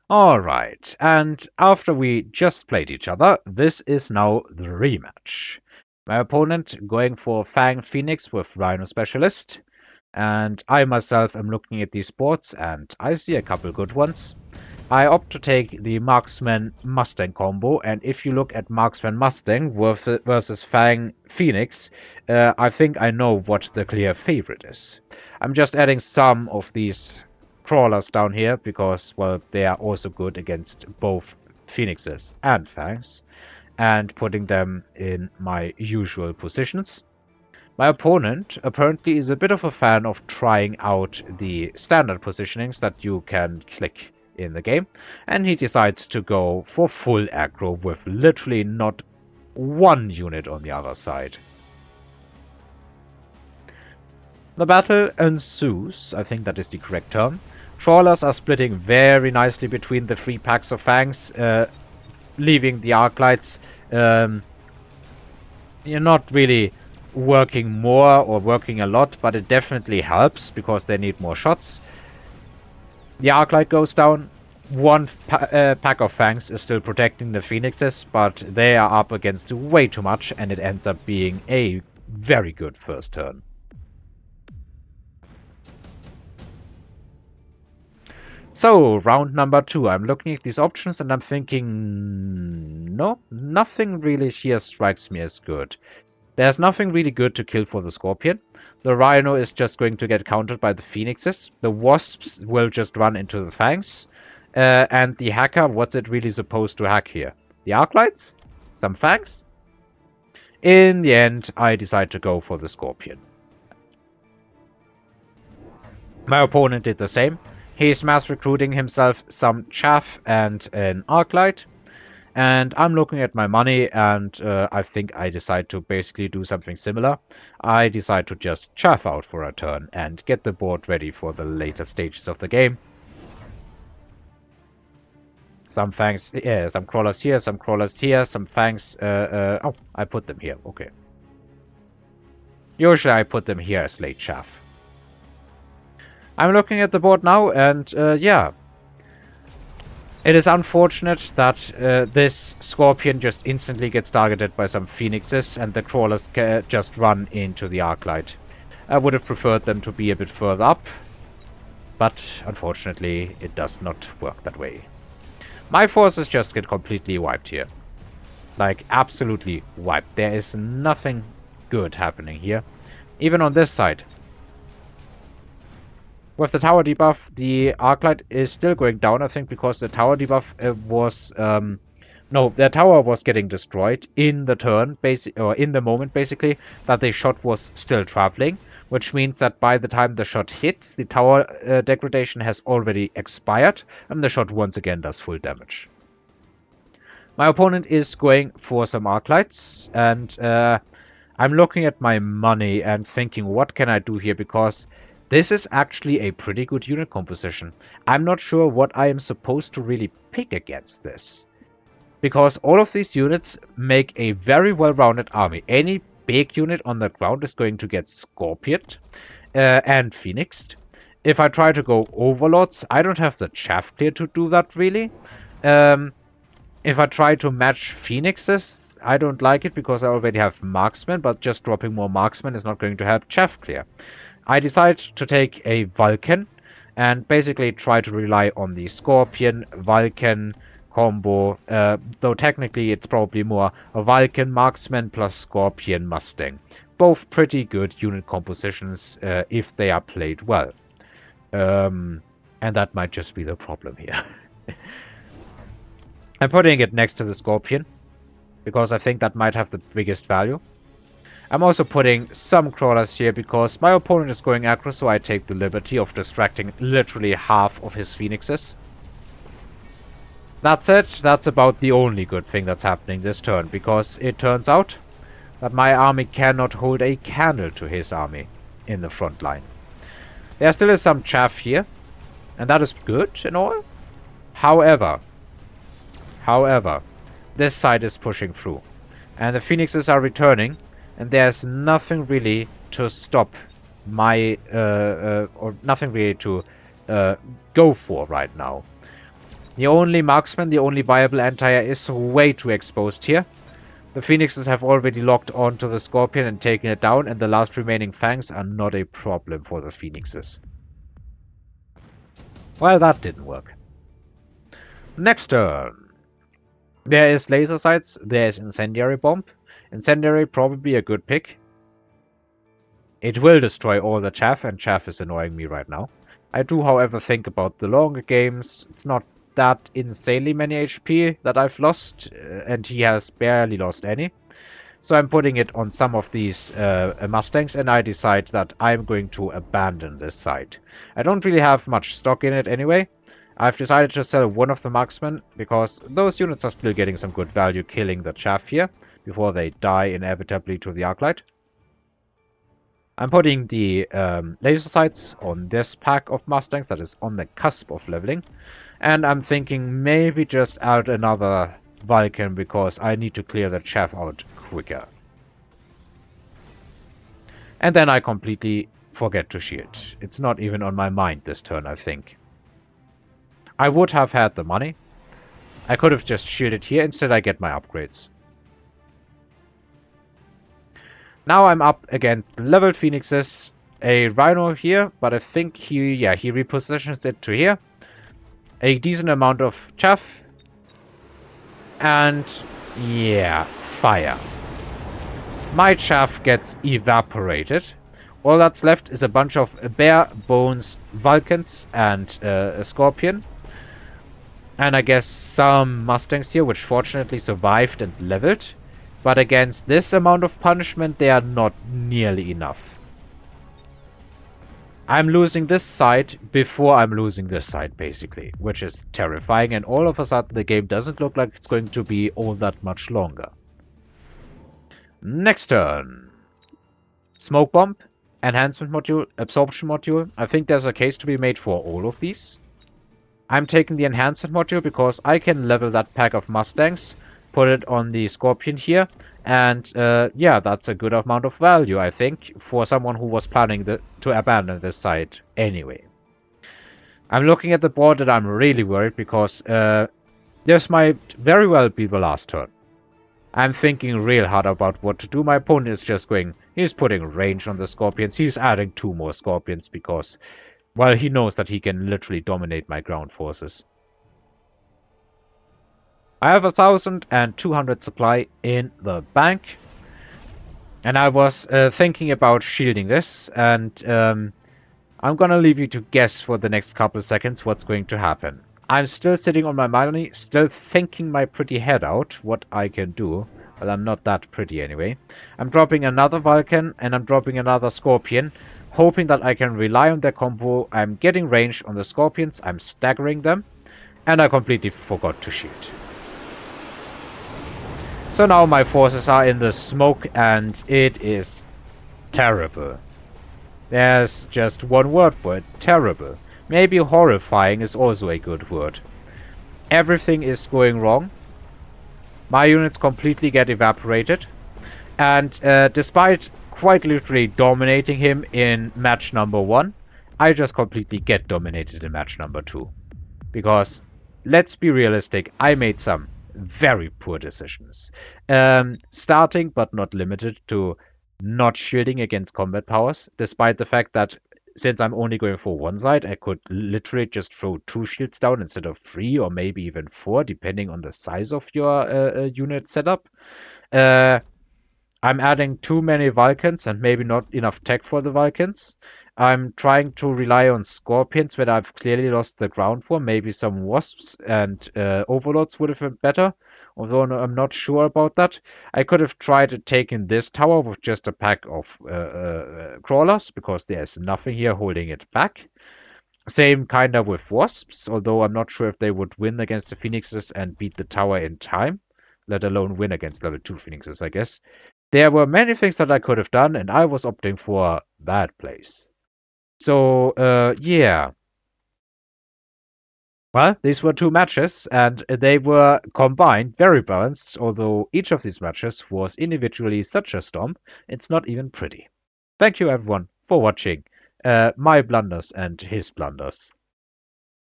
Alright, and after we just played each other, this is now the rematch. My opponent going for Fang-Phoenix with Rhino Specialist, and I myself am looking at these boards and I see a couple good ones. I opt to take the Marksman Mustang combo, and if you look at Marksman Mustang versus Fang-Phoenix, I think I know what the clear favorite is. I'm just adding some of these crawlers down here because, well, they are also good against both Phoenixes and Fangs, and putting them in my usual positions. My opponent apparently is a bit of a fan of trying out the standard positionings that you can click in the game, and he decides to go for full aggro with literally not one unit on the other side. The battle ensues, I think that is the correct term. Trawlers are splitting very nicely between the three packs of Fangs, leaving the Arclights. You're not really working more or working a lot, but it definitely helps because they need more shots. The Arclight goes down. One pack of Fangs is still protecting the Phoenixes, but they are up against way too much, and it ends up being a very good first turn. So, round number 2. I'm looking at these options and I'm thinking, no, nothing really here strikes me as good. There's nothing really good to kill for the Scorpion. The Rhino is just going to get countered by the Phoenixes. The Wasps will just run into the Fangs. And the Hacker, what's it really supposed to hack here? The Arclights? Some Fangs? In the end, I decide to go for the Scorpion. My opponent did the same. He's mass recruiting himself some chaff and an Arclight. And I'm looking at my money, and I think I decide to basically do something similar. I decide to just chaff out for a turn and get the board ready for the later stages of the game. Some Fangs, yeah, some crawlers here, some crawlers here, some Fangs. Oh, I put them here, okay. Usually I put them here as late chaff. I'm looking at the board now, and yeah. It is unfortunate that this Scorpion just instantly gets targeted by some Phoenixes, and the crawlers just run into the Arclight. I would have preferred them to be a bit further up, but unfortunately it does not work that way. My forces just get completely wiped here. Like, absolutely wiped. There is nothing good happening here. Even on this side. With the tower debuff, the Arclight is still going down, I think, because the tower debuff was... no, the tower was getting destroyed in the turn, or in the moment, basically, that the shot was still traveling, which means that by the time the shot hits, the tower degradation has already expired, and the shot once again does full damage. My opponent is going for some Arclights, and I'm looking at my money and thinking, what can I do here, because... this is actually a pretty good unit composition. I'm not sure what I am supposed to really pick against this. Because all of these units make a very well-rounded army. Any big unit on the ground is going to get Scorpioned and Phoenixed. If I try to go Overlords, I don't have the chaff clear to do that really. If I try to match Phoenixes, I don't like it because I already have Marksmen, but just dropping more Marksmen is not going to help chaff clear. I decide to take a Vulcan and basically try to rely on the Scorpion-Vulcan combo, though technically it's probably more a Vulcan Marksman plus Scorpion Mustang. Both pretty good unit compositions if they are played well. And that might just be the problem here. I'm putting it next to the Scorpion because I think that might have the biggest value. I'm also putting some crawlers here because my opponent is going aggro, so I take the liberty of distracting literally half of his Phoenixes. That's it. That's about the only good thing that's happening this turn, because it turns out that my army cannot hold a candle to his army in the front line. There still is some chaff here, and that is good and all. However, this side is pushing through, and the Phoenixes are returning. And there's nothing really to stop my, or nothing really to go for right now. The only marksman, the only viable anti-air is way too exposed here. The Phoenixes have already locked onto the Scorpion and taken it down, and the last remaining Fangs are not a problem for the Phoenixes. Well, that didn't work. Next turn. There is laser sights, there is incendiary bomb. Incendiary probably a good pick. It will destroy all the chaff, and chaff is annoying me right now. I do, however, think about the longer games. It's not that insanely many HP that I've lost, and he has barely lost any. So I'm putting it on some of these Mustangs, and I decide that I'm going to abandon this side. I don't really have much stock in it anyway. I've decided to sell one of the marksmen, because those units are still getting some good value killing the chaff here, before they die inevitably to the Arclight. I'm putting the laser sights on this pack of Mustangs that is on the cusp of leveling. And I'm thinking maybe just add another Vulcan because I need to clear the chaff out quicker. And then I completely forget to shield. It's not even on my mind this turn, I think. I would have had the money. I could have just shielded here. Instead, I get my upgrades. Now I'm up against leveled Phoenixes. A Rhino here, but I think he repositions it to here. A decent amount of chaff. And yeah, fire. My chaff gets evaporated. All that's left is a bunch of bare bones Vulcans and a Scorpion. And I guess some Mustangs here, which fortunately survived and leveled. But against this amount of punishment, they are not nearly enough. I'm losing this side before I'm losing this side, basically. Which is terrifying, and all of a sudden the game doesn't look like it's going to be all that much longer. Next turn. Smoke Bomb, Enhancement Module, Absorption Module. I think there's a case to be made for all of these. I'm taking the Enhancement Module because I can level that pack of Mustangs, put it on the Scorpion here, and yeah, that's a good amount of value, I think, for someone who was planning to abandon this side anyway. I'm looking at the board and I'm really worried because this might very well be the last turn. I'm thinking real hard about what to do. My opponent is just going, he's putting range on the Scorpions, he's adding 2 more Scorpions because, well, he knows that he can literally dominate my ground forces. I have 1,200 supply in the bank. And I was thinking about shielding this. And I'm gonna leave you to guess for the next couple of seconds what's going to happen. I'm still sitting on my money, still thinking my pretty head out what I can do. Well, I'm not that pretty anyway. I'm dropping another Vulcan and I'm dropping another Scorpion, hoping that I can rely on their combo. I'm getting range on the Scorpions, I'm staggering them, and I completely forgot to shield. So now my forces are in the smoke and it is terrible. There's just one word for it, terrible. Maybe horrifying is also a good word. Everything is going wrong. My units completely get evaporated. And despite quite literally dominating him in match number 1, I just completely get dominated in match number 2. Because, let's be realistic, I made some very poor decisions. Starting but not limited to not shielding against combat powers, despite the fact that since I'm only going for one side, I could literally just throw 2 shields down instead of 3 or maybe even 4, depending on the size of your unit setup. I'm adding too many Vulcans and maybe not enough tech for the Vulcans. I'm trying to rely on Scorpions when I've clearly lost the ground war. Maybe some Wasps and Overlords would have been better, although I'm not sure about that. I could have tried taking this tower with just a pack of Crawlers, because there's nothing here holding it back. Same kind of with Wasps, although I'm not sure if they would win against the Phoenixes and beat the tower in time, let alone win against level 2 Phoenixes, I guess. There were many things that I could have done, and I was opting for a bad place. So, yeah. Well, these were 2 matches, and they were combined very balanced, although each of these matches was individually such a storm, it's not even pretty. Thank you everyone for watching my blunders and his blunders.